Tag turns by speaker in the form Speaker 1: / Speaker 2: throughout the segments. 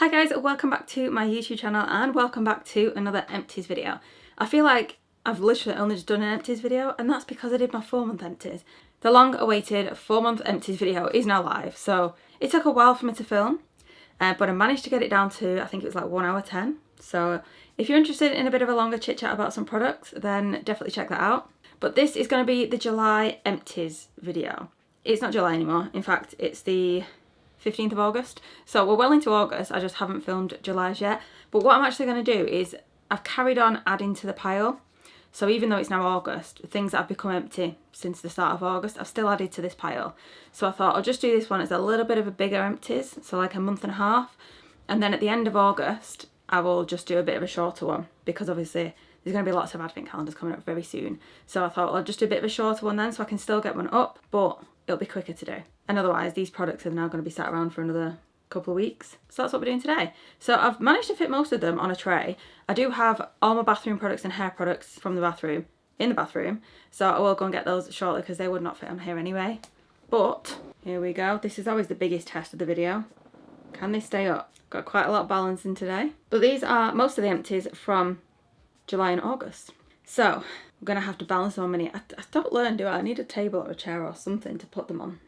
Speaker 1: Hi guys, welcome back to my YouTube channel and welcome back to another Empties video. I feel like I've literally only just done an Empties video and that's because I did my 4-month Empties. The long awaited 4-month Empties video is now live, so it took a while for me to film, but I managed to get it down to, I think it was like 1 hour 10. So if you're interested in a bit of a longer chit chat about some products, then definitely check that out. But this is going to be the July Empties video. It's not July anymore, in fact it's the 15th of August. So we're well into August, I just haven't filmed July's yet. But what I'm actually going to do is I've carried on adding to the pile. So even though it's now August, things that have become empty since the start of August, I've still added to this pile. So I thought I'll just do this one as a little bit of a bigger empties, so like a month and a half. And then at the end of August, I will just do a bit of a shorter one because obviously there's going to be lots of advent calendars coming up very soon. So I thought I'll just do a bit of a shorter one then so I can still get one up, but it'll be quicker to do. And otherwise these products are now going to be sat around for another couple of weeks. So that's what we're doing today. So I've managed to fit most of them on a tray. I do have all my bathroom products and hair products from the bathroom in the bathroom. So I will go and get those shortly because they would not fit on here anyway. But here we go. This is always the biggest test of the video. Can they stay up? Got quite a lot of balance in today. But these are most of the empties from July and August. So I'm going to have to balance them on many. I don't learn, do I? I need a table or a chair or something to put them on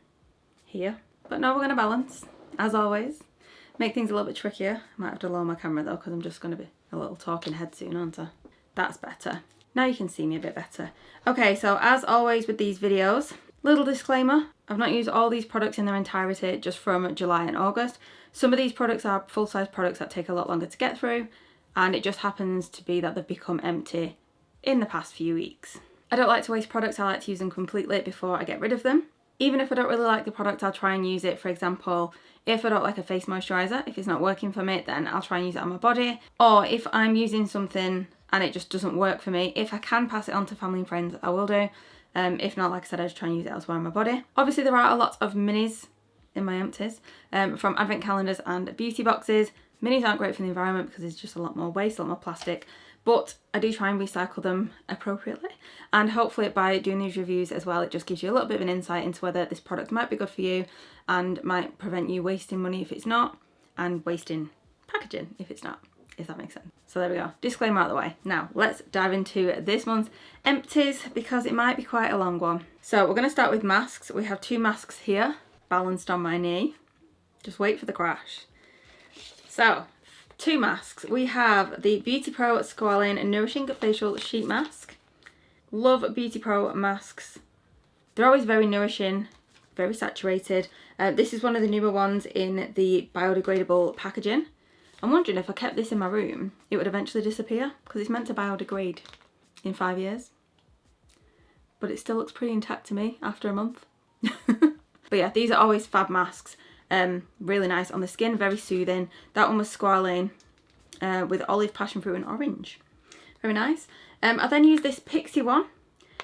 Speaker 1: here. But no, we're going to balance, as always. Make things a little bit trickier. I might have to lower my camera though because I'm just going to be a little talking head soon, aren't I? That's better. Now you can see me a bit better. Okay, so as always with these videos, little disclaimer, I've not used all these products in their entirety just from July and August. Some of these products are full-size products that take a lot longer to get through, and it just happens to be that they've become empty in the past few weeks. I don't like to waste products, I like to use them completely before I get rid of them. Even if I don't really like the product, I'll try and use it. For example, if I don't like a face moisturiser, if it's not working for me, then I'll try and use it on my body. Or if I'm using something and it just doesn't work for me, if I can pass it on to family and friends, I will do. If not, like I said, I just try and use it elsewhere on my body. Obviously there are a lot of minis in my empties, from advent calendars and beauty boxes. Minis aren't great for the environment because there's just a lot more waste, a lot more plastic, but I do try and recycle them appropriately. And hopefully by doing these reviews as well, it just gives you a little bit of an insight into whether this product might be good for you and might prevent you wasting money if it's not, and wasting packaging if it's not, if that makes sense. So there we go, disclaimer out of the way. Now let's dive into this month's empties because it might be quite a long one. So we're going to start with masks. We have 2 masks here, balanced on my knee. Just wait for the crash. So 2 masks. We have the BeautyPro Squalane Nourishing Facial Sheet Mask. Love BeautyPro masks. They're always very nourishing, very saturated. This is one of the newer ones in the biodegradable packaging. I'm wondering if I kept this in my room, it would eventually disappear because it's meant to biodegrade in 5 years. But it still looks pretty intact to me after a month. But yeah, these are always fab masks. Really nice on the skin, very soothing. That one was Squalane with olive, passion fruit and orange. Very nice. I then used this Pixie one.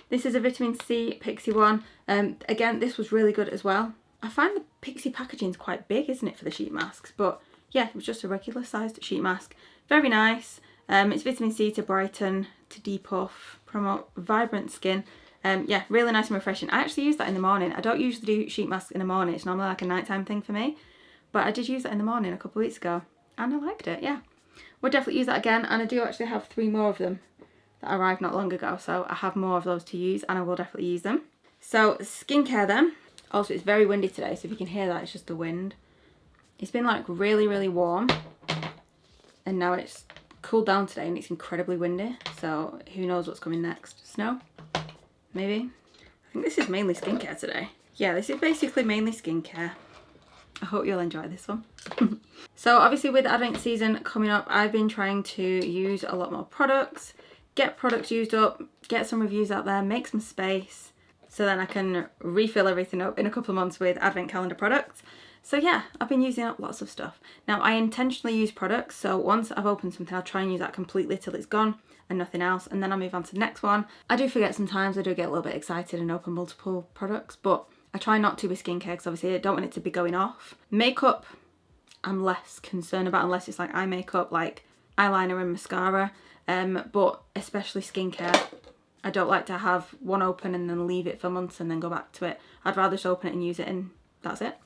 Speaker 1: This is a vitamin C Pixie one. Again, this was really good as well. I find the Pixie packaging is quite big, isn't it, for the sheet masks? But yeah, it was just a regular sized sheet mask. Very nice. It's vitamin C to brighten, to depuff, promote vibrant skin. Yeah, really nice and refreshing. I actually use that in the morning. I don't usually do sheet masks in the morning. It's normally like a nighttime thing for me. But I did use that in the morning a couple of weeks ago. And I liked it, yeah. We'll definitely use that again. And I do actually have 3 more of them that arrived not long ago. So I have more of those to use and I will definitely use them. So skincare then. Also, it's very windy today. So if you can hear that, it's just the wind. It's been like really, really warm. And now it's cooled down today and it's incredibly windy. So who knows what's coming next? Snow? Maybe. I think this is mainly skincare today. Yeah, this is basically mainly skincare. I hope you'll enjoy this one. So obviously with Advent season coming up, I've been trying to use a lot more products, get products used up, get some reviews out there, make some space, so then I can refill everything up in a couple of months with Advent calendar products. So yeah, I've been using up lots of stuff. Now I intentionally use products, so once I've opened something, I'll try and use that completely till it's gone and nothing else, and then I'll move on to the next one. I do forget sometimes, I do get a little bit excited and open multiple products, but I try not to with skincare because obviously I don't want it to be going off. Makeup, I'm less concerned about unless it's like eye makeup, like eyeliner and mascara, but especially skincare. I don't like to have one open and then leave it for months and then go back to it. I'd rather just open it and use it and that's it.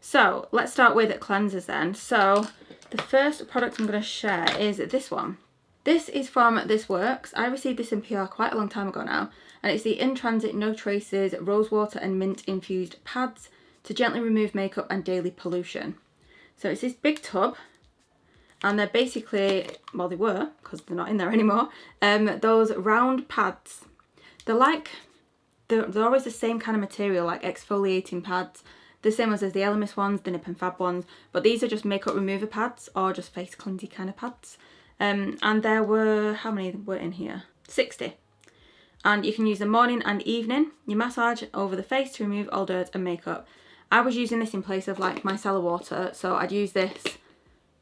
Speaker 1: So let's start with cleansers then. So The first product I'm going to share is this one. This is from This Works. I received this in PR quite a long time ago now, and it's the In Transit No Traces Rosewater and Mint Infused Pads to gently remove makeup and daily pollution. So it's this big tub, and they're basically, well, they were, because they're not in there anymore, those round pads. They're always the same kind of material, like exfoliating pads, the same as the ELLE ones, the Nip and Fab ones, but these are just makeup remover pads or just face cleansing kind of pads. And there were, how many were in here? 60. And you can use them morning and evening. You massage over the face to remove all dirt and makeup. I was using this in place of like micellar water, so I'd use this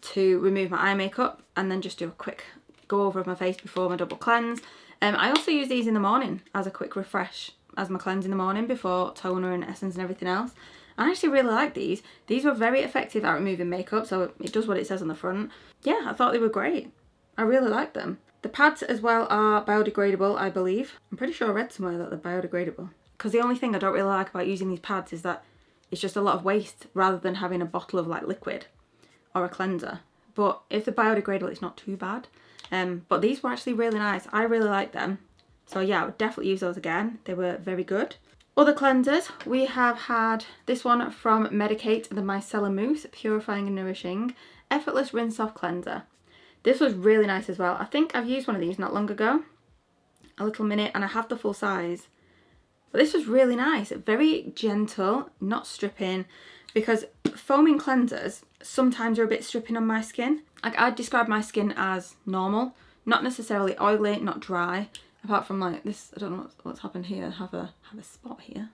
Speaker 1: to remove my eye makeup and then just do a quick go over of my face before my double cleanse. I also use these in the morning as a quick refresh, as my cleanse in the morning before toner and essence and everything else. I actually really like these. These were very effective at removing makeup, so it does what it says on the front. Yeah, I thought they were great. I really like them. The pads as well are biodegradable, I believe. I'm pretty sure I read somewhere that they're biodegradable. Because the only thing I don't really like about using these pads is that it's just a lot of waste rather than having a bottle of like liquid or a cleanser. But if they're biodegradable, it's not too bad. But these were actually really nice. I really like them. So yeah, I would definitely use those again. They were very good. Other cleansers, we have had this one from Medicate, the Micellar Mousse Purifying and Nourishing Effortless Rinse Off Cleanser. This was really nice as well. I think I've used one of these not long ago, a little minute, and I have the full size. But this was really nice, very gentle, not stripping, because foaming cleansers sometimes are a bit stripping on my skin. Like, I'd describe my skin as normal, not necessarily oily, not dry. Apart from like this, I don't know what's happened here. I have a spot here.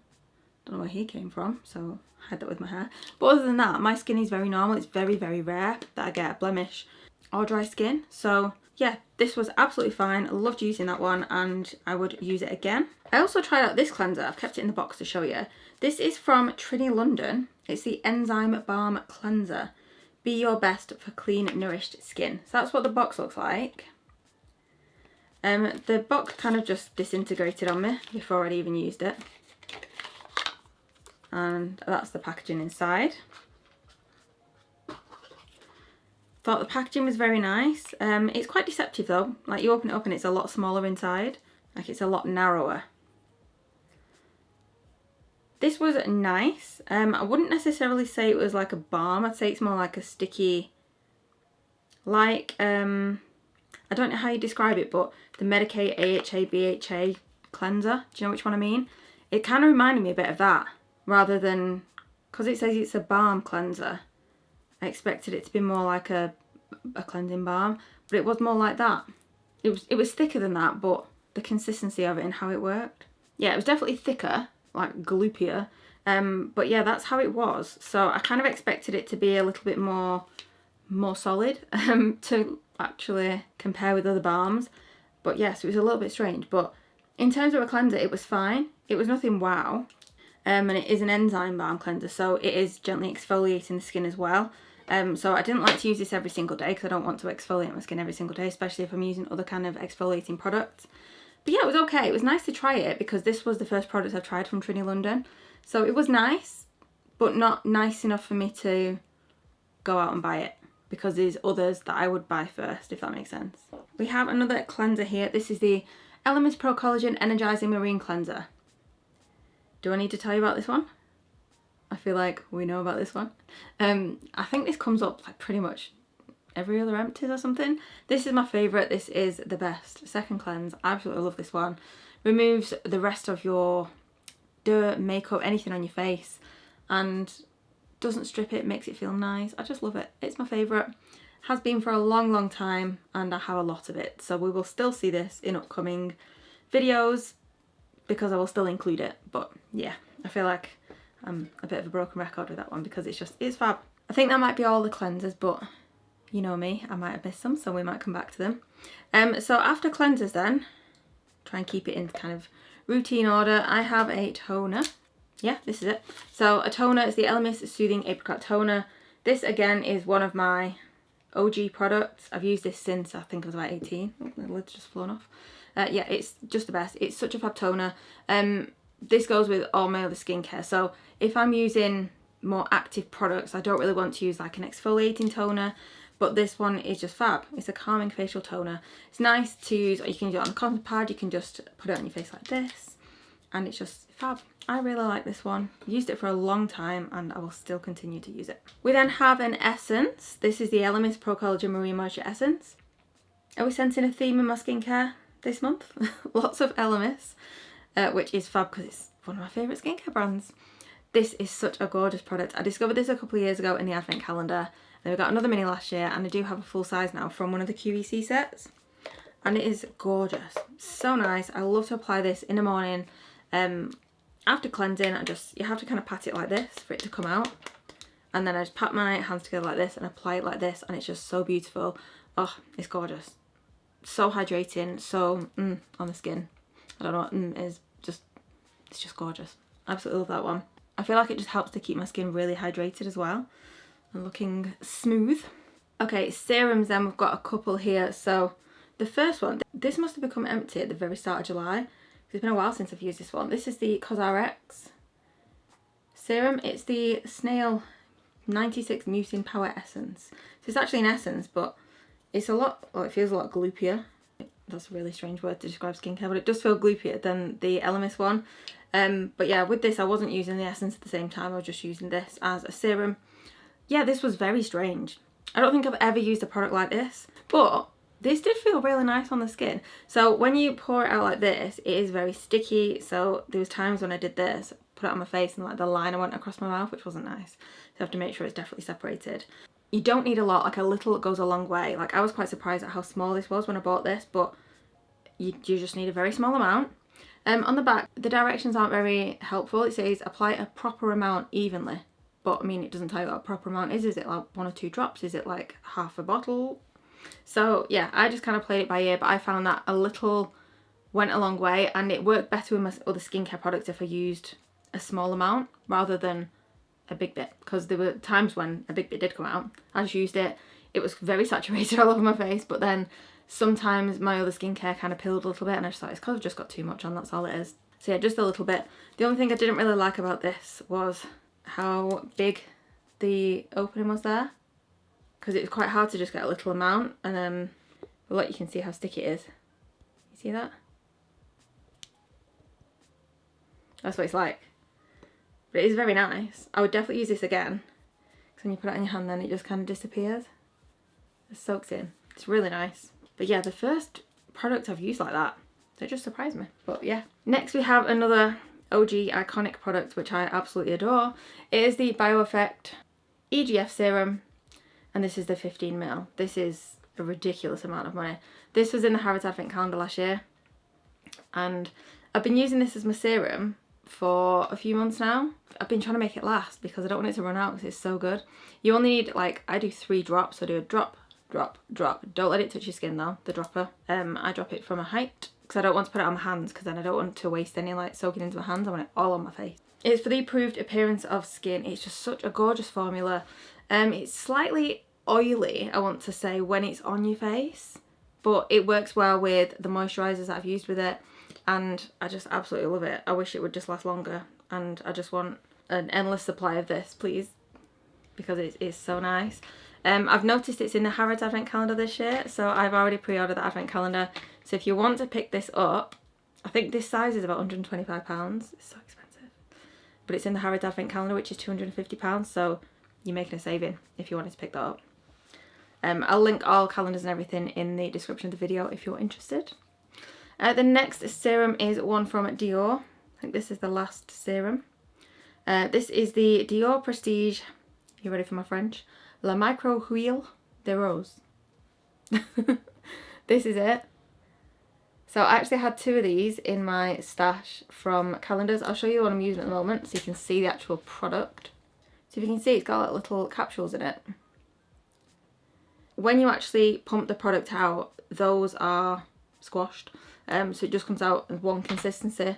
Speaker 1: Don't know where he came from, so I hide that with my hair. But other than that, my skin is very normal. It's very, very rare that I get a blemish or dry skin. So yeah, this was absolutely fine. I loved using that one and I would use it again. I also tried out this cleanser. I've kept it in the box to show you. This is from Trini London. It's the Enzyme Balm Cleanser. Be your best for clean, nourished skin. So that's what the box looks like. The box kind of just disintegrated on me before I'd even used it. And that's the packaging inside. Thought the packaging was very nice. It's quite deceptive though. Like, you open it up and it's a lot smaller inside. Like, it's a lot narrower. This was nice. I wouldn't necessarily say it was like a balm. I'd say it's more like a sticky, like, I don't know how you describe it, but the Medicate AHA BHA cleanser. Do you know which one I mean? It kind of reminded me a bit of that, rather than, because it says it's a balm cleanser. I expected it to be more like a cleansing balm, but it was more like that. It was thicker than that, but the consistency of it and how it worked. Yeah, it was definitely thicker, like gloopier. But yeah, that's how it was. So I kind of expected it to be a little bit more solid to actually compare with other balms. But yes, it was a little bit strange. But in terms of a cleanser, it was fine. It was nothing wow. And it is an enzyme balm cleanser, so it is gently exfoliating the skin as well. So I didn't like to use this every single day because I don't want to exfoliate my skin every single day, especially if I'm using other kind of exfoliating products. But yeah, it was okay. It was nice to try it because this was the first product I've tried from Trini London. So it was nice, but not nice enough for me to go out and buy it, because there's others that I would buy first, if that makes sense. We have another cleanser here. This is the ELLE Pro Collagen Energizing Marine Cleanser. Do I need to tell you about this one? I feel like we know about this one. I think this comes up like pretty much every other Empties or something. This is my favourite. This is the best. Second cleanse. I absolutely love this one. Removes the rest of your dirt, makeup, anything on your face, and doesn't strip it, makes it feel nice. I just love it. It's my favourite. Has been for a long, long time, and I have a lot of it. So we will still see this in upcoming videos because I will still include it. But yeah, I feel like I'm a bit of a broken record with that one because it's fab. I think that might be all the cleansers, but you know me, I might have missed some, so we might come back to them. So after cleansers then, try and keep it in kind of routine order, I have a toner. Yeah, this is it. So a toner is the ELLE Soothing Apricot Toner. This again is one of my OG products. I've used this since I think I was about 18. Oh, the lid's just flown off. Yeah, it's just the best. It's such a fab toner. This goes with all my other skincare. So if I'm using more active products, I don't really want to use like an exfoliating toner, but this one is just fab. It's a calming facial toner. It's nice to use. You can use it on a cotton pad, you can just put it on your face like this, and it's just fab. I really like this one. I've used it for a long time and I will still continue to use it. We then have an essence. This is the ELLE Pro Collagen Marine Moisture Essence. Are we sensing a theme in my skincare this month? Lots of ELLE, which is fab because it's one of my favourite skincare brands. This is such a gorgeous product. I discovered this a couple of years ago in the advent calendar. Then we got another mini last year, and I do have a full size now from one of the QVC sets. And it is gorgeous. So nice. I love to apply this in the morning. After cleansing, you have to kind of pat it like this for it to come out. And then I just pat my hands together like this and apply it like this, and it's just so beautiful. Oh, it's gorgeous. So hydrating, so on the skin. I don't know what is, it's just gorgeous. Absolutely love that one. I feel like it just helps to keep my skin really hydrated as well and looking smooth. Okay, serums then, we've got a couple here. So the first one, this must have become empty at the very start of July. It's been a while since I've used this one. This is the COSRX serum. It's the Snail 96 Mucin Power Essence. So it's actually an essence, but it's a lot, well, it feels a lot gloopier. That's a really strange word to describe skincare, but it does feel gloopier than the ELLE one. But yeah, with this I wasn't using the essence at the same time, I was just using this as a serum. Yeah, this was very strange. I don't think I've ever used a product like this, but this did feel really nice on the skin. So when you pour it out like this, it is very sticky. So there was times when I did this, put it on my face, and like the liner went across my mouth, which wasn't nice. So I have to make sure it's definitely separated. You don't need a lot, like a little goes a long way. Like I was quite surprised at how small this was when I bought this, but you just need a very small amount. On the back, the directions aren't very helpful. It says apply a proper amount evenly. But I mean, it doesn't tell you what a proper amount is. Is it like 1 or 2 drops? Is it like half a bottle? So yeah, I just kind of played it by ear, but I found that a little went a long way, and it worked better with my other skincare products if I used a small amount rather than a big bit, because there were times when a big bit did come out. I just used it, it was very saturated all over my face, but then sometimes my other skincare kind of peeled a little bit, and I just thought it's because I've just got too much on, that's all it is. So yeah, just a little bit. The only thing I didn't really like about this was how big the opening was there, because it was quite hard to just get a little amount, and look, you can see how sticky it is. You see that? That's what it's like. But it is very nice. I would definitely use this again, because when you put it on your hand then it just kind of disappears. It soaks in. It's really nice. But yeah, the first product I've used like that, so it just surprised me. But yeah. Next we have another OG iconic product which I absolutely adore. It is the BioEffect EGF serum, and this is the 15ml. This is a ridiculous amount of money. This was in the Harrods Advent Calendar last year, and I've been using this as my serum for a few months now. I've been trying to make it last because I don't want it to run out because it's so good. You only need, like, I do 3 drops. So I do a drop, drop, drop. Don't let it touch your skin though, the dropper. I drop it from a height because I don't want to put it on my hands, because then I don't want to waste any light soaking into my hands. I want it all on my face. It's for the approved appearance of skin. It's just such a gorgeous formula. It's slightly oily, I want to say, when it's on your face, but it works well with the moisturizers that I've used with it, and I just absolutely love it. I wish it would just last longer, and I just want an endless supply of this, please, because it is so nice. I've noticed it's in the Harrods Advent Calendar this year, so I've already pre-ordered the Advent Calendar. So if you want to pick this up, I think this size is about £125. It's so expensive. But it's in the Harrods Advent Calendar, which is £250, so you're making a saving if you wanted to pick that up. I'll link all calendars and everything in the description of the video if you're interested. The next serum is one from Dior. I think this is the last serum. This is the Dior Prestige, you ready for my French? La Micro Huile de Rose. This is it. So I actually had 2 of these in my stash from calendars. I'll show you what I'm using at the moment so you can see the actual product. So if you can see, it's got like little capsules in it. When you actually pump the product out, those are squashed. So it just comes out as one consistency.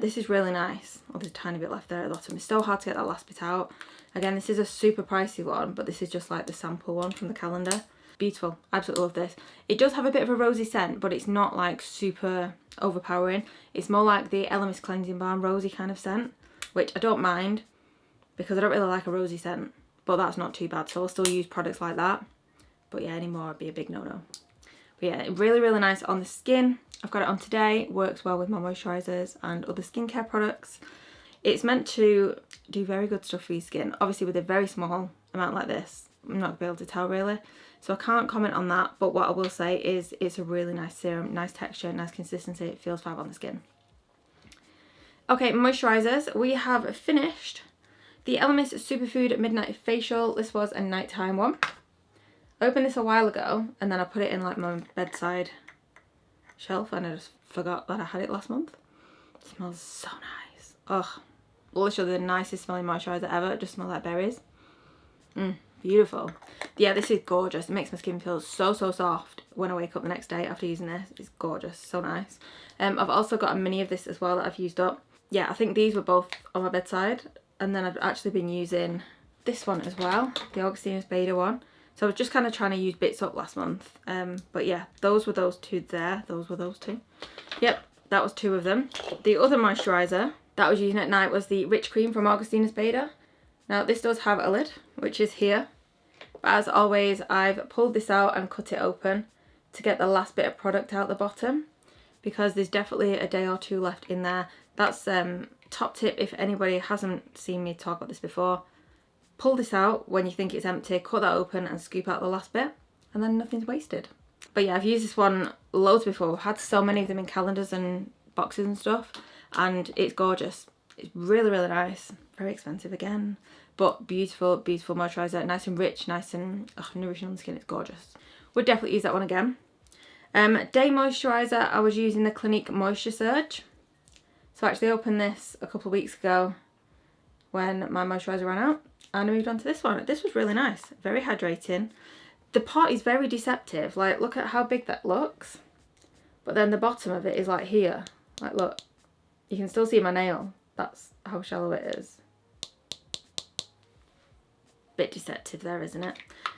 Speaker 1: This is really nice. Oh, there's a tiny bit left there at the bottom. It's so hard to get that last bit out. Again, this is a super pricey one, but this is just like the sample one from the calendar. Beautiful. Absolutely love this. It does have a bit of a rosy scent, but it's not like super overpowering. It's more like the ELLE Cleansing Balm rosy kind of scent, which I don't mind because I don't really like a rosy scent, but that's not too bad. So I'll still use products like that. But yeah, anymore would be a big no-no. But yeah, really, really nice on the skin. I've got it on today. Works well with my moisturisers and other skincare products. It's meant to do very good stuff for your skin. Obviously with a very small amount like this, I'm not going to be able to tell really. So I can't comment on that. But what I will say is it's a really nice serum, nice texture, nice consistency. It feels fab on the skin. Okay, moisturisers. We have finished the ELLE Superfood Midnight Facial. This was a nighttime one. I opened this a while ago and then I put it in like my bedside shelf and I just forgot that I had it last month. It smells so nice. Ugh. Literally the nicest smelling moisturiser ever. It just smells like berries. Beautiful. Yeah, this is gorgeous. It makes my skin feel so, so soft when I wake up the next day after using this. It's gorgeous. So nice. I've also got a mini of this as well that I've used up. Yeah, I think these were both on my bedside. And then I've actually been using this one as well. The Augustinus Bader one. So I was just kind of trying to use bits up last month. But yeah, those were those two there. Those were those two. Yep, that was two of them. The other moisturiser that I was using at night was the Rich Cream from Augustinus Bader. Now this does have a lid, which is here. But as always, I've pulled this out and cut it open to get the last bit of product out the bottom. Because there's definitely a day or two left in there. That's top tip if anybody hasn't seen me talk about this before. Pull this out when you think it's empty, cut that open and scoop out the last bit, and then nothing's wasted. But yeah, I've used this one loads before. I've had so many of them in calendars and boxes and stuff, and it's gorgeous. It's really, really nice. Very expensive again, but beautiful, beautiful moisturiser. Nice and rich, nice and nourishing on the skin. It's gorgeous. Would definitely use that one again. Day moisturiser, I was using the Clinique Moisture Surge. So I actually opened this a couple of weeks ago when my moisturiser ran out. And I moved on to this one. This was really nice. Very hydrating. The pot is very deceptive. Like, look at how big that looks. But then the bottom of it is like here. Like, look. You can still see my nail. That's how shallow it is. Bit deceptive there, isn't it?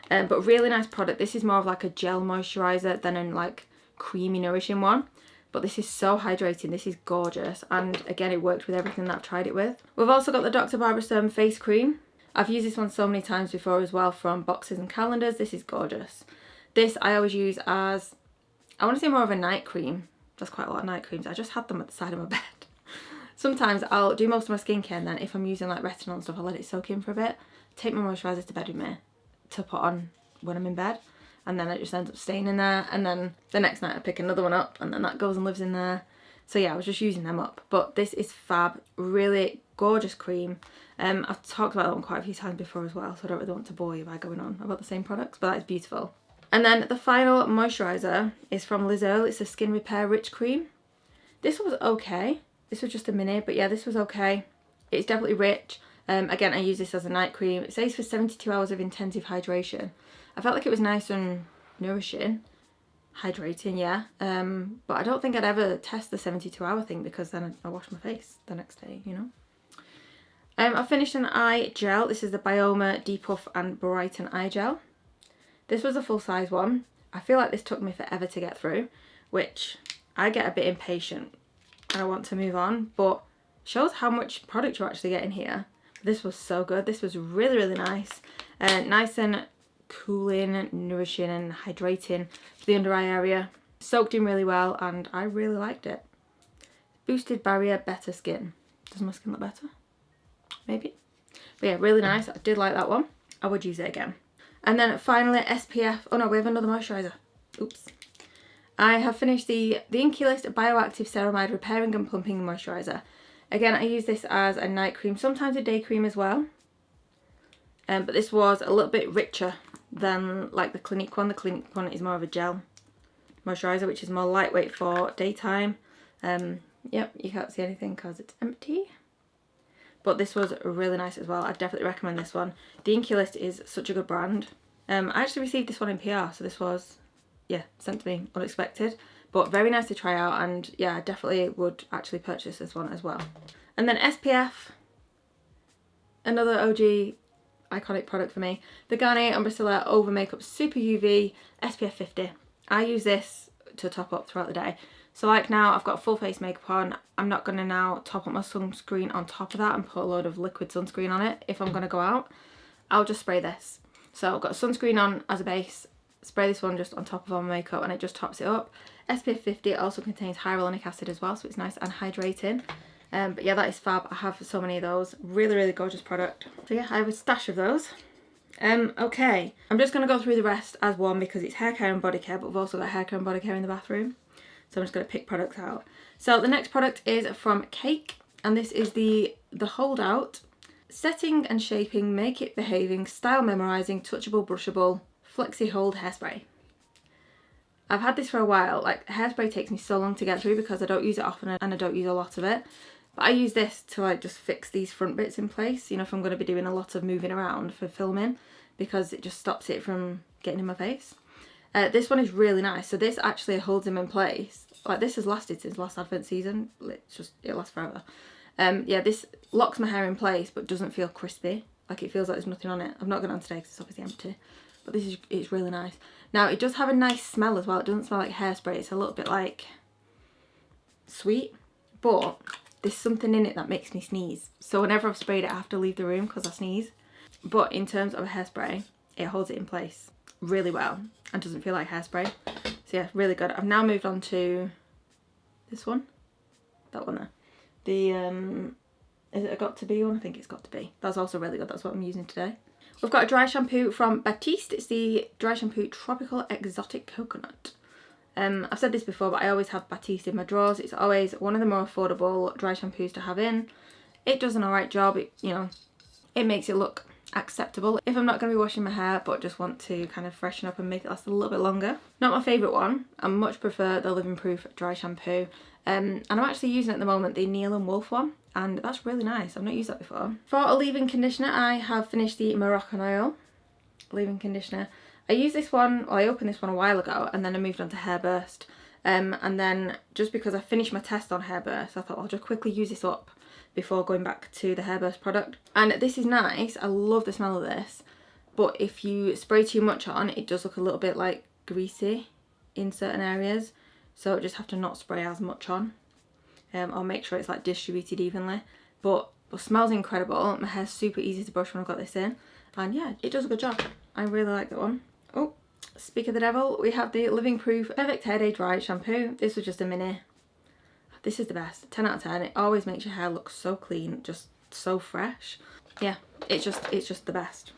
Speaker 1: But really nice product. This is more of like a gel moisturiser than a like creamy, nourishing one. But this is so hydrating. This is gorgeous. And again, it worked with everything that I've tried it with. We've also got the Dr. Barbara Sturm face cream. I've used this one so many times before as well from boxes and calendars. This is gorgeous. This I always use as, I want to say more of a night cream. There's quite a lot of night creams. I just had them at the side of my bed. Sometimes I'll do most of my skincare and then if I'm using like retinol and stuff, I'll let it soak in for a bit. Take my moisturiser to bed with me to put on when I'm in bed. And then it just ends up staying in there. And then the next night I pick another one up and then that goes and lives in there. So yeah, I was just using them up. But this is fab. Really gorgeous cream. I've talked about that one quite a few times before as well, so I don't really want to bore you by going on about the same products, but that is beautiful. And then the final moisturiser is from Earle. It's a Skin Repair Rich Cream. This was okay. This was just a mini, but yeah, this was okay. It's definitely rich. Again, I use this as a night cream. It says for 72 hours of intensive hydration. I felt like it was nice and nourishing. Hydrating, yeah. But I don't think I'd ever test the 72-hour thing because then I wash my face the next day, you know. I finished an eye gel. This is the Bioma Depuff and Brighten Eye Gel. This was a full size one. I feel like this took me forever to get through, which I get a bit impatient and I want to move on, but shows how much product you actually get in here. This was so good. This was really, really nice. Nice and cooling, nourishing and hydrating for the under eye area. Soaked in really well and I really liked it. Boosted barrier, better skin. Does my skin look better? Maybe. But yeah, really nice. I did like that one. I would use it again. And then finally SPF. Oh no, we have another moisturiser. Oops. I have finished the Yankee List Bioactive Ceramide Repairing and Plumping Moisturiser. Again, I use this as a night cream, sometimes a day cream as well. But this was a little bit richer than like the Clinique one. The Clinique one is more of a gel moisturiser, which is more lightweight for daytime. Yep, you can't see anything because it's empty. But this was really nice as well. I'd definitely recommend this one. The Yankee List is such a good brand. I actually received this one in PR, so this was, yeah, sent to me unexpected. But very nice to try out, and yeah, I definitely would actually purchase this one as well. And then SPF, another OG iconic product for me. The Garnier Umbrella Over Makeup Super UV SPF 50. I use this to top up throughout the day. So like now I've got full face makeup on, I'm not going to now top up my sunscreen on top of that and put a load of liquid sunscreen on it if I'm going to go out. I'll just spray this. So I've got sunscreen on as a base, spray this one just on top of all my makeup and it just tops it up. SPF 50, it also contains hyaluronic acid as well, so it's nice and hydrating. But yeah, that is fab. I have so many of those. Really, really gorgeous product. So yeah, I have a stash of those. Okay, I'm just going to go through the rest as one because it's hair care and body care, but we've also got hair care and body care in the bathroom. So I'm just going to pick products out. So the next product is from Cake, and this is the Holdout Setting and Shaping, Make It Behaving, Style Memorizing, Touchable, Brushable, Flexi Hold Hairspray. I've had this for a while. Like, hairspray takes me so long to get through because I don't use it often and I don't use a lot of it. But I use this to like just fix these front bits in place, you know, if I'm going to be doing a lot of moving around for filming, because it just stops it from getting in my face. This one is really nice. So this actually holds them in place. Like, this has lasted since last Advent season. It lasts forever. Yeah, this locks my hair in place but doesn't feel crispy. Like, it feels like there's nothing on it. I've not got it on today because it's obviously empty. But it's really nice. Now, it does have a nice smell as well. It doesn't smell like hairspray. It's a little bit like sweet, but there's something in it that makes me sneeze. So whenever I've sprayed it, I have to leave the room because I sneeze. But in terms of a hairspray, it holds it in place really well and doesn't feel like hairspray. So yeah, really good. I've now moved on to this one. That one there. The, is it a Got To Be one? I think it's Got To Be. That's also really good. That's what I'm using today. We've got a dry shampoo from Batiste. It's the Dry Shampoo Tropical Exotic Coconut. I've said this before, but I always have Batiste in my drawers. It's always one of the more affordable dry shampoos to have in. It does an alright job. It makes it look acceptable if I'm not going to be washing my hair but just want to kind of freshen up and make it last a little bit longer. Not my favourite one. I much prefer the Living Proof dry shampoo. And I'm actually using at the moment the Neal and Wolf one, and that's really nice. I've not used that before. For a leave-in conditioner, I have finished the Moroccan Oil leave-in conditioner. I used this one, I opened this one a while ago, and then I moved on to Hairburst. And then just because I finished my test on Hairburst, I thought I'll just quickly use this up before going back to the Hairburst product. And this is nice. I love the smell of this. But if you spray too much on, it does look a little bit like greasy in certain areas. So just have to not spray as much on. I'll make sure it's like distributed evenly. But it smells incredible. My hair's super easy to brush when I've got this in. And yeah, it does a good job. I really like that one. Oh, speak of the devil, we have the Living Proof Perfect Hair Day Dry Shampoo. This was just a mini. This is the best. 10 out of 10. It always makes your hair look so clean, just so fresh. Yeah, it's just the best.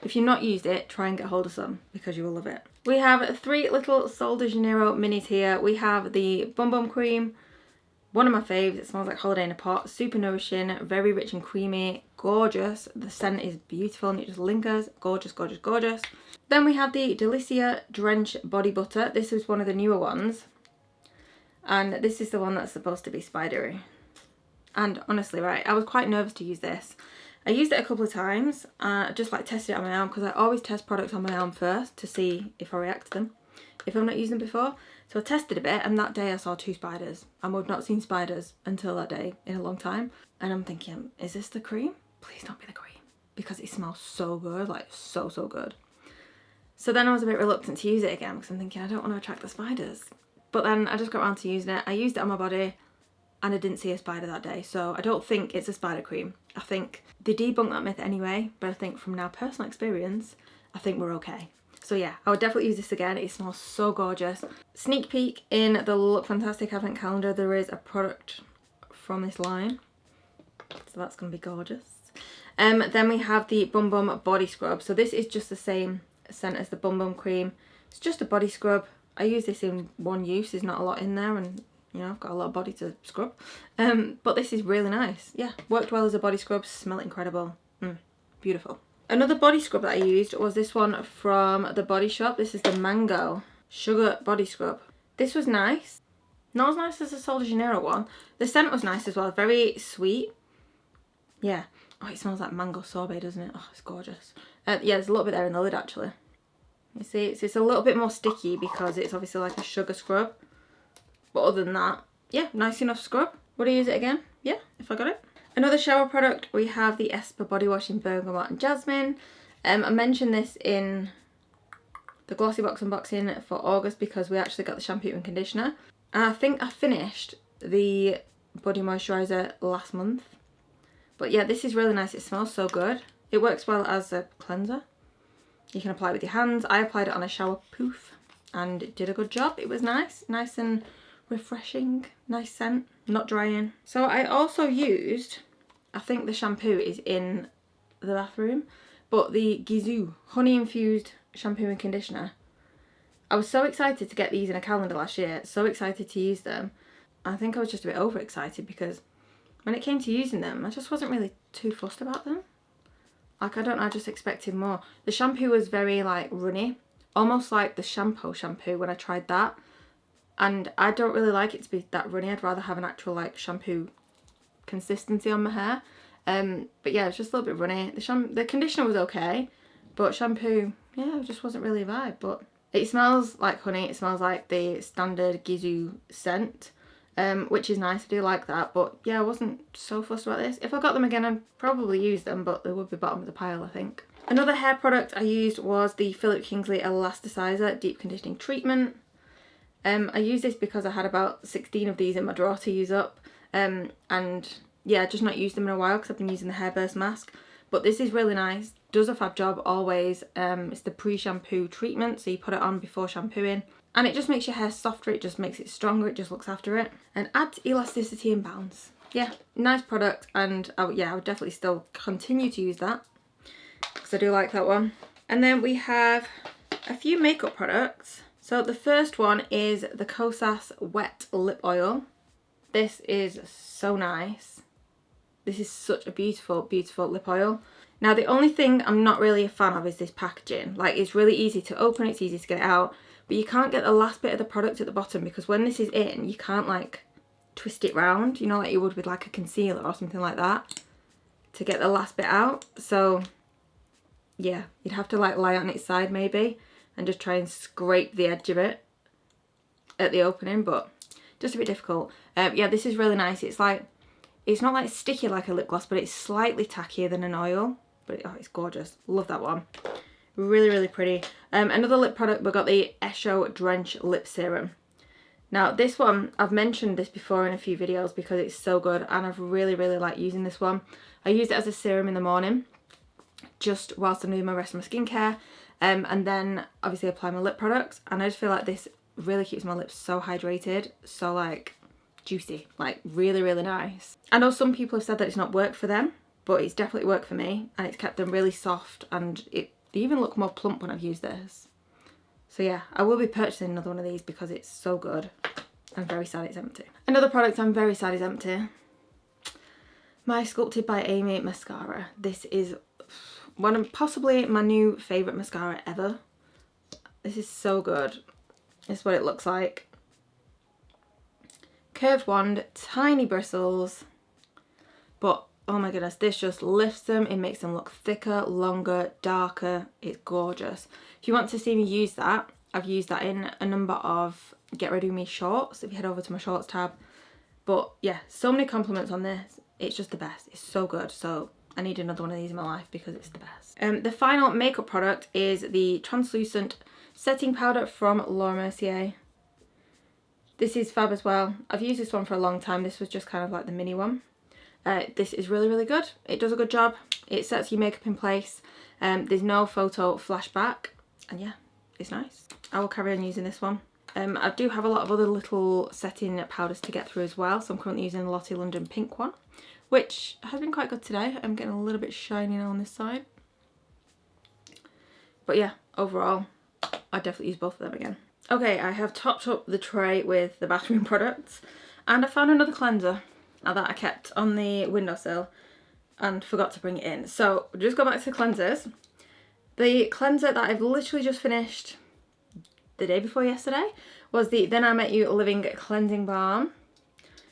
Speaker 1: If you've not used it, try and get hold of some because you will love it. We have 3 little Sol de Janeiro minis here. We have the Bum Bum Cream. One of my faves. It smells like holiday in a pot. Super nourishing, very rich and creamy, gorgeous. The scent is beautiful and it just lingers. Gorgeous, gorgeous, gorgeous. Then we have the Delicia Drench Body Butter. This is one of the newer ones. And this is the one that's supposed to be spidery. And honestly, right, I was quite nervous to use this. I used it a couple of times. Just like tested it on my arm because I always test products on my arm first to see if I react to them, if I've not used them before. So I tested a bit, and that day I saw 2 spiders, and we've not seen spiders until that day in a long time. And I'm thinking, is this the cream? Please don't be the cream, because it smells so good, like so good. So then I was a bit reluctant to use it again because I'm thinking I don't want to attract the spiders. But then I just got around to using it. I used it on my body and I didn't see a spider that day. So I don't think it's a spider cream. I think they debunk that myth anyway, but I think from now personal experience, I think we're okay. So yeah, I would definitely use this again. It smells so gorgeous. Sneak peek in the Look Fantastic Advent Calendar. There is a product from this line. So that's going to be gorgeous. Then we have the Bum Bum Body Scrub. So this is just the same scent as the Bum Bum Cream. It's just a body scrub. I use this in one use. There's not a lot in there and you know, I've got a lot of body to scrub. But this is really nice. Yeah, worked well as a body scrub. Smell incredible. Beautiful. Another body scrub that I used was this one from the Body Shop. This is the Mango Sugar Body Scrub. This was nice. Not as nice as the Sol de Janeiro one. The scent was nice as well. Very sweet. Yeah. Oh, it smells like mango sorbet, doesn't it? Oh, it's gorgeous. Yeah, there's a little bit there in the lid actually. You see, it's a little bit more sticky because it's obviously like a sugar scrub. But other than that, yeah, nice enough scrub. Would I use it again? Yeah, if I got it. Another shower product, we have the ESPA Body Wash in Bergamot and Jasmine. I mentioned this in the Glossy Box unboxing for August because we actually got the shampoo and conditioner. And I think I finished the body moisturiser last month. But yeah, this is really nice. It smells so good. It works well as a cleanser. You can apply it with your hands. I applied it on a shower poof and it did a good job. It was nice and refreshing, nice scent, not drying. So I also used, I think the shampoo is in the bathroom, but the Gizu honey infused shampoo and conditioner. I was so excited to get these in a calendar last year, so excited to use them. I think I was just a bit overexcited because when it came to using them, I just wasn't really too fussed about them. Like, I don't know, I just expected more. The shampoo was very like runny, almost like the shampoo when I tried that. And I don't really like it to be that runny. I'd rather have an actual like shampoo consistency on my hair. But yeah, it's just a little bit runny. The conditioner was okay, but shampoo, yeah, it just wasn't really a vibe. But it smells like honey. It smells like the standard Gizu scent, which is nice. I do like that. But yeah, I wasn't so fussed about this. If I got them again, I'd probably use them, but they would be bottom of the pile, I think. Another hair product I used was the Philip Kingsley Elasticizer Deep Conditioning Treatment. I used this because I had about 16 of these in my drawer to use up. And yeah, just not used them in a while because I've been using the Hairburst mask. But this is really nice. Does a fab job always. It's the pre-shampoo treatment, so you put it on before shampooing. And it just makes your hair softer, it just makes it stronger, it just looks after it. And adds elasticity and bounce. Yeah, nice product, and yeah, I would definitely still continue to use that because I do like that one. And then we have a few makeup products. So the first one is the Kosas Wet Lip Oil. This is so nice. This is such a beautiful, beautiful lip oil. Now the only thing I'm not really a fan of is this packaging. Like, it's really easy to open, it's easy to get it out, but you can't get the last bit of the product at the bottom because when this is in, you can't like twist it round, you know, like you would with like a concealer or something like that to get the last bit out. So yeah, you'd have to like lie on its side maybe and just try and scrape the edge of it at the opening, but just a bit difficult. Yeah, this is really nice. It's like, it's not like sticky like a lip gloss, but it's slightly tackier than an oil. But oh, it's gorgeous. Love that one. Really, really pretty. Another lip product, we've got the Esho Drench Lip Serum. Now this one, I've mentioned this before in a few videos because it's so good and I've really, really liked using this one. I use it as a serum in the morning, just whilst I'm doing my rest of my skincare. And then obviously apply my lip products. And I just feel like this really keeps my lips so hydrated, so like juicy, like really, really nice. I know some people have said that it's not worked for them, but it's definitely worked for me and it's kept them really soft and they even look more plump when I've used this. So yeah, I will be purchasing another one of these because it's so good. I'm very sad it's empty. Another product I'm very sad is empty. My Sculpted by Amy mascara. This is one of possibly my new favourite mascara ever. This is so good. This is what it looks like. Curved wand, tiny bristles, but oh my goodness, this just lifts them. It makes them look thicker, longer, darker. It's gorgeous. If you want to see me use that, I've used that in a number of Get Ready With Me shorts, if you head over to my shorts tab. But yeah, so many compliments on this. It's just the best. It's so good. So I need another one of these in my life because it's the best. The final makeup product is the translucent setting powder from Laura Mercier. This is fab as well. I've used this one for a long time. This was just kind of like the mini one. This is really, really good. It does a good job. It sets your makeup in place. There's no photo flashback. And yeah, it's nice. I will carry on using this one. I do have a lot of other little setting powders to get through as well. So I'm currently using the Lottie London pink one, which has been quite good today. I'm getting a little bit shiny now on this side. But yeah, overall, I'd definitely use both of them again. Okay, I have topped up the tray with the bathroom products and I found another cleanser that I kept on the windowsill and forgot to bring it in. So we'll just go back to the cleansers. The cleanser that I've literally just finished the day before yesterday was the Then I Met You Living Cleansing Balm.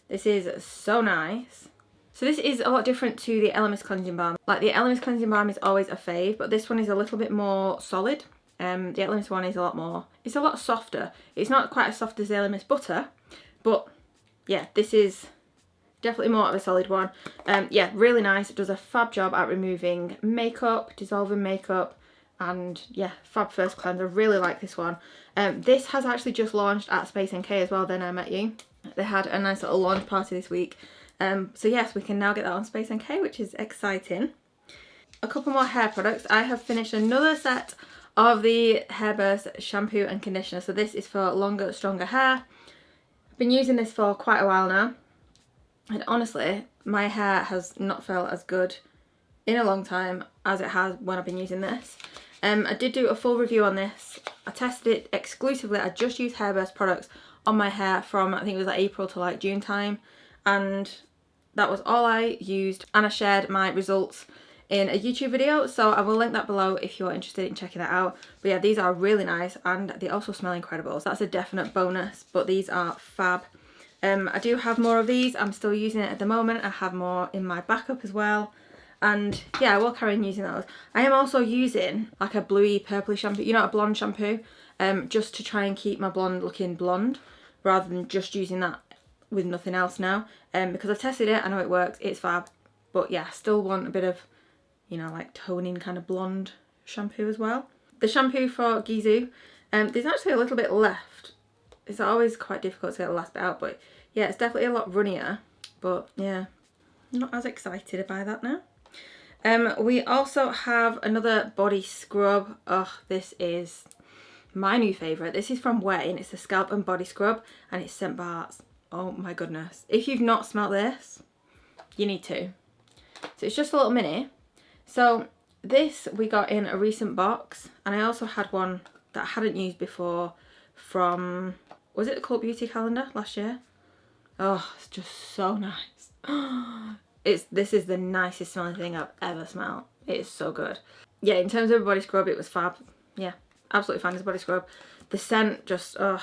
Speaker 1: This is so nice. So this is a lot different to the ELLE Mist Cleansing Balm. Like the ELLE Mist Cleansing Balm is always a fave, but this one is a little bit more solid. The ELLE Mist one is a lot more, it's a lot softer. It's not quite as soft as the ELLE Mist Butter, but yeah, this is definitely more of a solid one. Yeah, really nice. It does a fab job at removing makeup, dissolving makeup, and yeah, fab first cleanser. Really like this one. This has actually just launched at Space NK as well, Then I Met You. They had a nice little launch party this week. So yes, we can now get that on Space NK, which is exciting. A couple more hair products. I have finished another set of the Hairburst shampoo and conditioner. So this is for longer, stronger hair. I've been using this for quite a while now, and honestly my hair has not felt as good in a long time as it has when I've been using this. I did do a full review on this. I tested it exclusively. I just used Hairburst products on my hair from, I think it was like April to like June time, and that was all I used, and I shared my results in a YouTube video, so I will link that below if you're interested in checking that out. But yeah, these are really nice and they also smell incredible, so that's a definite bonus, but these are fab. I do have more of these. I'm still using it at the moment. I have more in my backup as well, and yeah, I will carry on using those. I am also using like a bluey purpley shampoo, you know, a blonde shampoo, just to try and keep my blonde looking blonde rather than just using that with nothing else now, because I've tested it, I know it works, it's fab, but yeah, still want a bit of, you know, like toning kind of blonde shampoo as well. The shampoo for Gizu, there's actually a little bit left. It's always quite difficult to get the last bit out, but yeah, it's definitely a lot runnier, but yeah, I'm not as excited by that now. We also have another body scrub. Oh, this is my new favourite. This is from Wayne. It's the scalp and body scrub, and it's St. Bart's. Oh my goodness. If you've not smelt this, you need to. So it's just a little mini. So this we got in a recent box, and I also had one that I hadn't used before from, was it the Cult Beauty calendar last year? Oh, it's just so nice. This is the nicest smelling thing I've ever smelled. It is so good. Yeah, in terms of a body scrub, it was fab. Yeah, absolutely fine as a body scrub. The scent just, I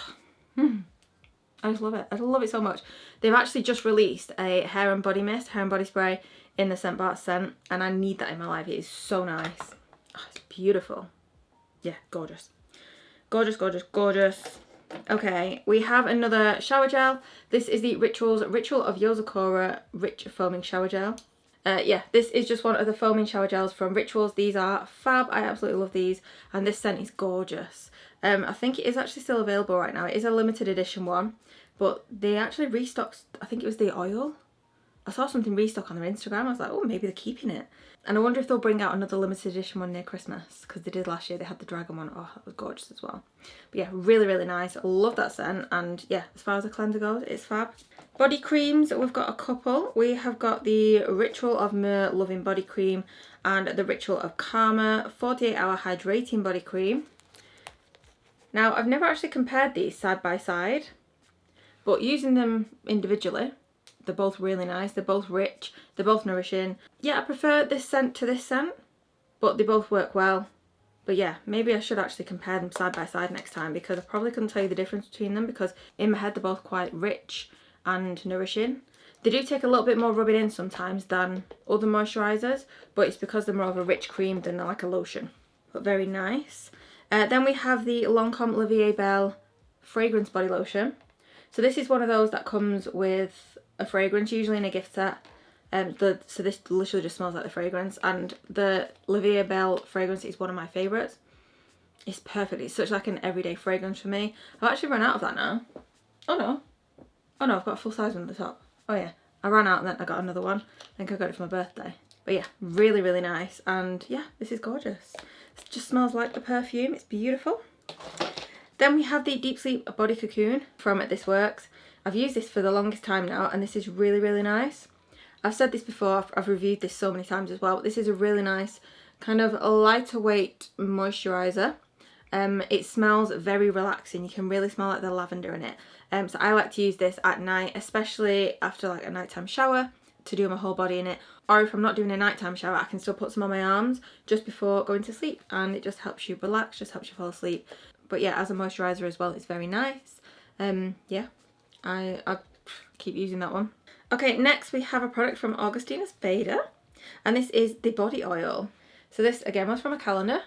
Speaker 1: just love it. I love it so much. They've actually just released a hair and body mist, hair and body spray in the St. Bart's scent, and I need that in my life. It is so nice. Oh, it's beautiful. Yeah, gorgeous. Gorgeous, gorgeous, gorgeous. Okay, we have another shower gel. This is the Ritual of Yozakura Rich Foaming Shower Gel. Yeah, this is just one of the foaming shower gels from Rituals. These are fab. I absolutely love these, and this scent is gorgeous. I think it is actually still available right now. It is a limited edition one, but they actually restocked, I think it was the oil. I saw something restock on their Instagram. I was like, oh, maybe they're keeping it. And I wonder if they'll bring out another limited edition one near Christmas, because they did last year. They had the dragon one. Oh, that was gorgeous as well. But yeah, really, really nice. I love that scent. And yeah, as far as a cleanser goes, it's fab. Body creams, we've got a couple. We have got the Ritual of Myrrh Loving Body Cream and the Ritual of Karma 48-hour Hydrating Body Cream. Now, I've never actually compared these side by side, but using them individually, they're both really nice. They're both rich. They're both nourishing. Yeah, I prefer this scent to this scent, but they both work well. But yeah, maybe I should actually compare them side by side next time, because I probably couldn't tell you the difference between them, because in my head they're both quite rich and nourishing. They do take a little bit more rubbing in sometimes than other moisturisers, but it's because they're more of a rich cream than like a lotion. But very nice. Then we have the Lancome La Vie Belle Fragrance Body Lotion. So this is one of those that comes with a fragrance, usually in a gift set. So this literally just smells like the fragrance, and the La Vie Belle fragrance is one of my favourites. It's perfect. It's such like an everyday fragrance for me. I've actually run out of that now. Oh no, I've got a full size one at the top. Oh yeah, I ran out and then I got another one. I think I got it for my birthday. But yeah, really, really nice. And yeah, this is gorgeous. It just smells like the perfume. It's beautiful. Then we have the Deep Sleep Body Cocoon from This Works. I've used this for the longest time now, and this is really, really nice. I've said this before, I've reviewed this so many times as well, but this is a really nice kind of a lighter weight moisturiser. It smells very relaxing. You can really smell like the lavender in it. So I like to use this at night, especially after like a nighttime shower, to do my whole body in it. Or if I'm not doing a nighttime shower, I can still put some on my arms just before going to sleep, and it just helps you relax, just helps you fall asleep. But yeah, as a moisturiser as well, it's very nice. Yeah, I keep using that one. Okay, next we have a product from Augustina Spader, and this is the body oil. So this again was from a calendar.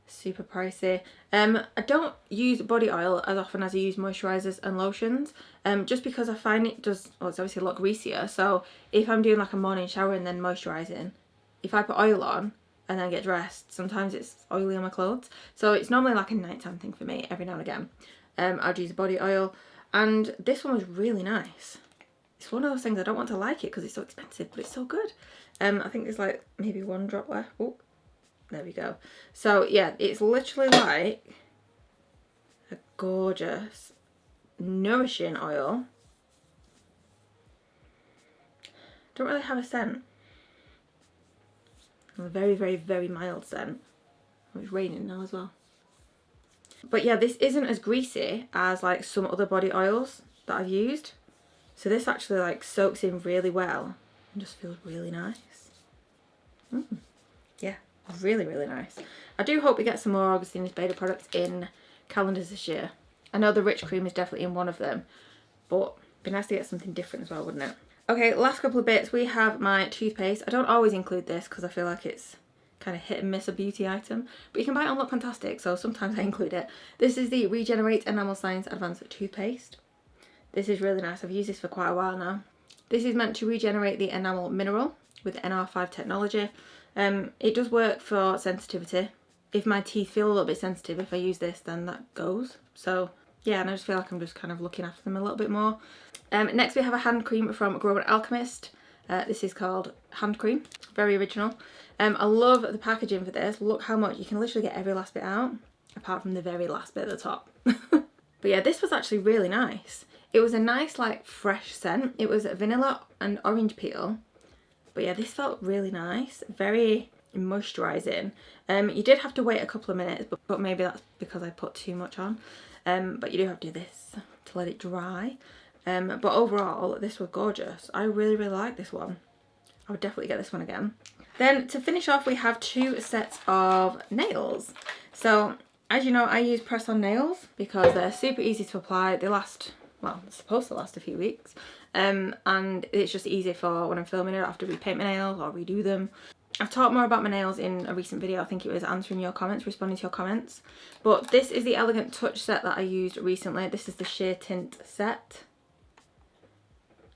Speaker 1: Super pricey. I don't use body oil as often as I use moisturisers and lotions, just because I find it does, well, it's obviously a lot greasier. So if I'm doing like a morning shower and then moisturising, if I put oil on and then get dressed, sometimes it's oily on my clothes. So it's normally like a nighttime thing for me every now and again. I'd use body oil, and this one was really nice. It's one of those things I don't want to like it because it's so expensive, but it's so good. I think there's like maybe one drop left. Oh, There we go. So yeah, it's literally like a gorgeous, nourishing oil. Don't really have a scent. A very, very, very mild scent. Oh, it's raining now as well. But yeah, this isn't as greasy as like some other body oils that I've used. So this actually like soaks in really well and just feels really nice. Yeah, really, really nice. I do hope we get some more Augustinus Bader products in calendars this year. I know the Rich Cream is definitely in one of them, but it'd be nice to get something different as well, wouldn't it? Okay, last couple of bits. We have my toothpaste. I don't always include this because I feel like it's kind of hit and miss a beauty item, but you can buy it on Look Fantastic, so sometimes I include it. This is the Regenerate Enamel Science Advanced Toothpaste. This is really nice. I've used this for quite a while now. This is meant to regenerate the enamel mineral with NR5 technology. It does work for sensitivity. If my teeth feel a little bit sensitive, if I use this, then that goes. So yeah, and I just feel like I'm just kind of looking after them a little bit more. Next we have a hand cream from Grow & Alchemist. This is called Hand Cream, very original. I love the packaging for this. Look how much, you can literally get every last bit out, apart from the very last bit at the top. But yeah, this was actually really nice. It was a nice like fresh scent. It was vanilla and orange peel. But yeah, this felt really nice, very moisturising. You did have to wait a couple of minutes, but maybe that's because I put too much on. But you do have to do this to let it dry. But overall, this was gorgeous. I really, really like this one. I would definitely get this one again. Then to finish off, we have 2 sets of nails. So as you know, I use press-on nails because they're super easy to apply. They last, well, they're supposed to last a few weeks. And it's just easy for when I'm filming it. I have to repaint my nails or redo them. I've talked more about my nails in a recent video. I think it was answering your comments, responding to your comments. But this is the Elegant Touch set that I used recently. This is the sheer tint set.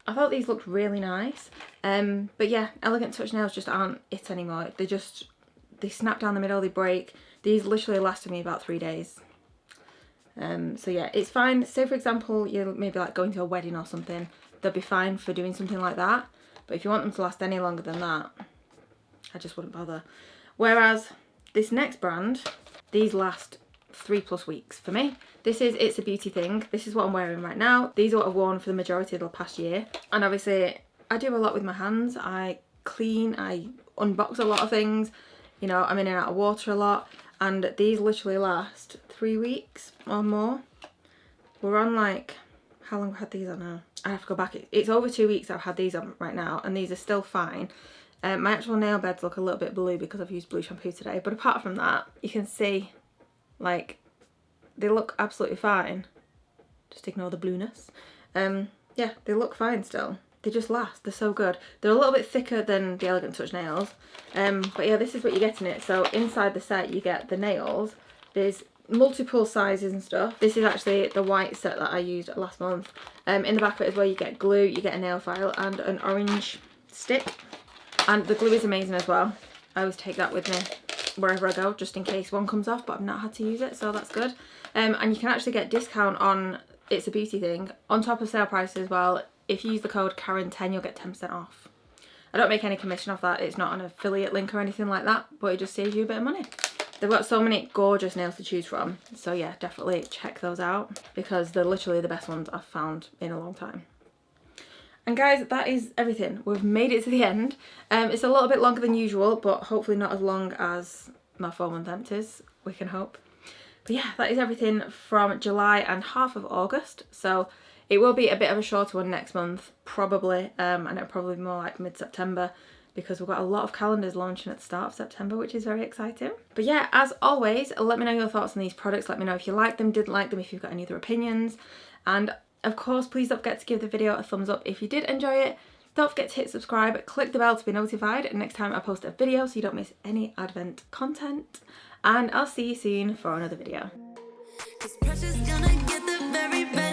Speaker 1: I thought these looked really nice. But yeah, Elegant Touch nails just aren't it anymore. They snap down the middle, they break. These literally lasted me about 3 days. So yeah, it's fine. Say for example, you're maybe like going to a wedding or something. They'll be fine for doing something like that. But if you want them to last any longer than that, I just wouldn't bother. Whereas this next brand, these last 3+ weeks for me. This is It's a Beauty Thing. This is what I'm wearing right now. These are what I've worn for the majority of the past year. And obviously I do a lot with my hands. I clean, I unbox a lot of things. You know, I'm in and out of water a lot. And these literally last 3 weeks or more. We're on like, how long have I had these on now? I have to go back. It's over 2 weeks I've had these on right now, and these are still fine. My actual nail beds look a little bit blue because I've used blue shampoo today. But apart from that, you can see like they look absolutely fine. Just ignore the blueness. Yeah, they look fine still. They just last. They're so good. They're a little bit thicker than the Elegant Touch nails. But yeah, this is what you get in it. So inside the set you get the nails. There's multiple sizes and stuff. This is actually the white set that I used last month. In the back of it is where you get glue, you get a nail file and an orange stick. And the glue is amazing as well. I always take that with me wherever I go, just in case one comes off, but I've not had to use it, so that's good. And you can actually get discount on It's a Beauty Thing on top of sale price as well. If you use the code Karen10, you'll get 10% off. I don't make any commission off that. It's not an affiliate link or anything like that, but it just saves you a bit of money. They've got so many gorgeous nails to choose from, so yeah, definitely check those out because they're literally the best ones I've found in a long time. And guys, that is everything. We've made it to the end. It's a little bit longer than usual, but hopefully not as long as my 4-month empties, we can hope. But yeah, that is everything from July and half of August. So it will be a bit of a shorter one next month, probably, and it'll probably be more like mid-September because we've got a lot of calendars launching at the start of September, which is very exciting. But yeah, as always, let me know your thoughts on these products. Let me know if you like them, didn't like them, if you've got any other opinions. And of course, please don't forget to give the video a thumbs up if you did enjoy it. Don't forget to hit subscribe, click the bell to be notified next time I post a video so you don't miss any Advent content. And I'll see you soon for another video. 'Cause pressure's gonna get the very best.